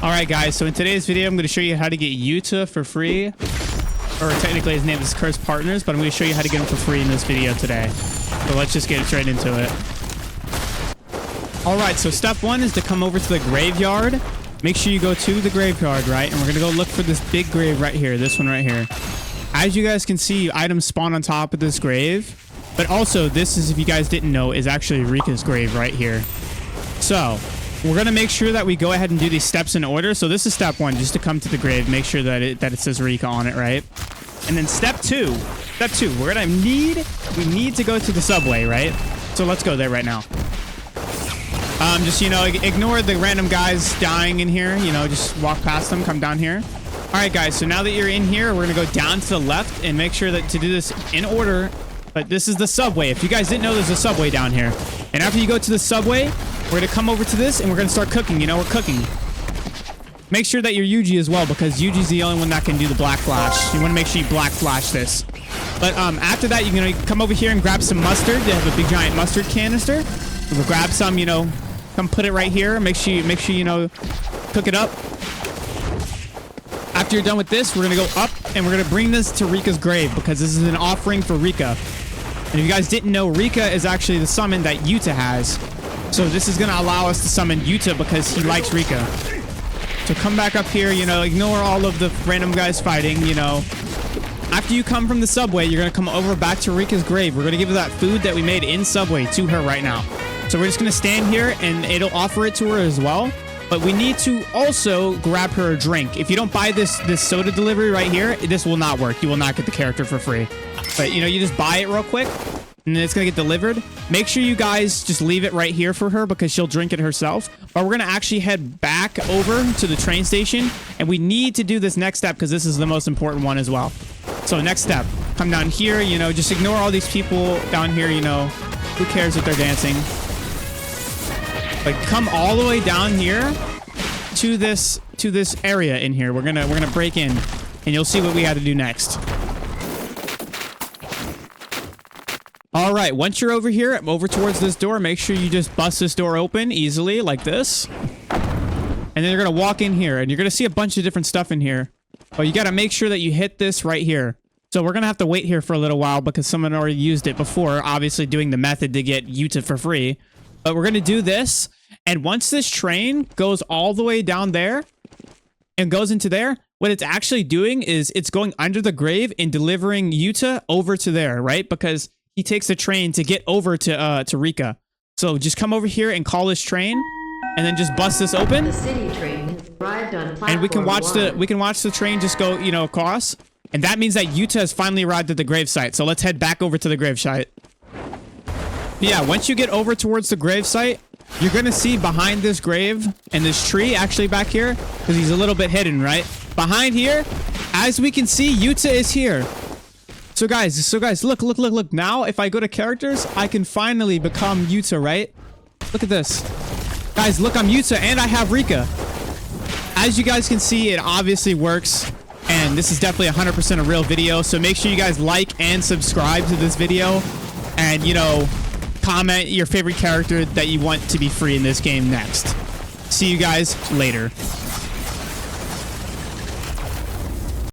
Alright guys, so in today's video, I'm going to show you how to get Yuta for free. Or technically his name is Cursed Partners, but I'm going to show you how to get him for free in this video today. So let's just get straight into it. Alright, so step one is to come over to the graveyard. Make sure you go to the graveyard, right? And we're going to go look for this big grave right here, this one right here. As you guys can see, items spawn on top of this grave. But also, this is, if you guys didn't know, is actually Rika's grave right here. So, we're going to make sure that we go ahead and do these steps in order. So this is step one, just to come to the grave, make sure that it says Rika on it, right? And then step two, we're going to we need to go to the subway, right? So let's go there right now. Just, ignore the random guys dying in here, just walk past them, come down here. All right, guys, so now that you're in here, we're going to go down to the left and make sure that to do this in order. But this is the subway. If you guys didn't know, there's a subway down here. And after you go to the subway, we're going to come over to this and we're going to start cooking. We're cooking. Make sure that you're Yuji as well, because Yuji's the only one that can do the black flash. You want to make sure you black flash this. But after that, you're going to come over here and grab some mustard. They have a big giant mustard canister. We'll grab some, come put it right here. Make sure cook it up. After you're done with this, we're going to go up and we're going to bring this to Rika's grave, because this is an offering for Rika. And if you guys didn't know, Rika is actually the summon that Yuta has. So this is going to allow us to summon Yuta because he likes Rika. So come back up here, ignore all of the random guys fighting, After you come from the subway, you're going to come over back to Rika's grave. We're going to give her that food that we made in Subway to her right now. So we're just going to stand here and it'll offer it to her as well. But we need to also grab her a drink. If you don't buy this soda delivery right here, this will not work. You will not get the character for free. But, you just buy it real quick, and then it's going to get delivered. Make sure you guys just leave it right here for her, because she'll drink it herself. But we're going to actually head back over to the train station, and we need to do this next step, because this is the most important one as well. So next step, come down here, just ignore all these people down here, who cares if they're dancing. But come all the way down here to this area in here. We're gonna break in, and you'll see what we got to do next. All right, once you're over here, over towards this door, make sure you just bust this door open easily like this. And then you're gonna walk in here, and you're gonna see a bunch of different stuff in here. But you gotta make sure that you hit this right here. So we're gonna have to wait here for a little while because someone already used it before, obviously doing the method to get Yuta for free. But we're going to do this, and once this train goes all the way down there and goes into there, what it's actually doing is it's going under the grave and delivering Yuta over to there, right? Because he takes the train to get over to Rika. So just come over here and call this train, and then just bust this open. The city train has arrived on platform and we can watch the train just go, across. And that means that Yuta has finally arrived at the gravesite. So let's head back over to the gravesite. Yeah, once you get over towards the gravesite, you're going to see behind this grave and this tree actually back here, because he's a little bit hidden, right? Behind here, as we can see, Yuta is here. So guys, look. Now, if I go to characters, I can finally become Yuta, right? Look at this. Guys, look, I'm Yuta and I have Rika. As you guys can see, it obviously works. And this is definitely 100% a real video. So make sure you guys like and subscribe to this video. And, comment your favorite character that you want to be free in this game next. See you guys later.